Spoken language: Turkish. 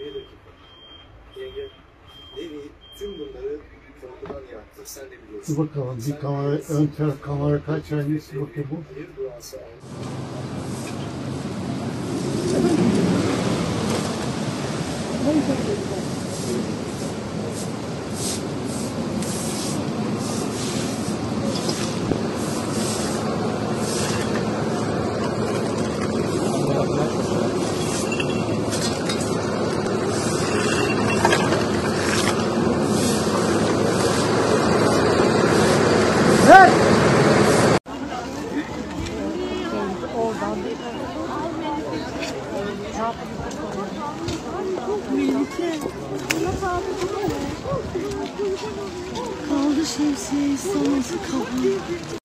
Bir dakika. Yenge, Levi tüm bunları korkudan yaptı. Sen de biliyorsun. Dur bakalım bir kamera, ön taraf kamera kaç hangisi bakıyor bu? Hayır duası aldı. Kaldı şemsiye, İstanbul'da kaldı.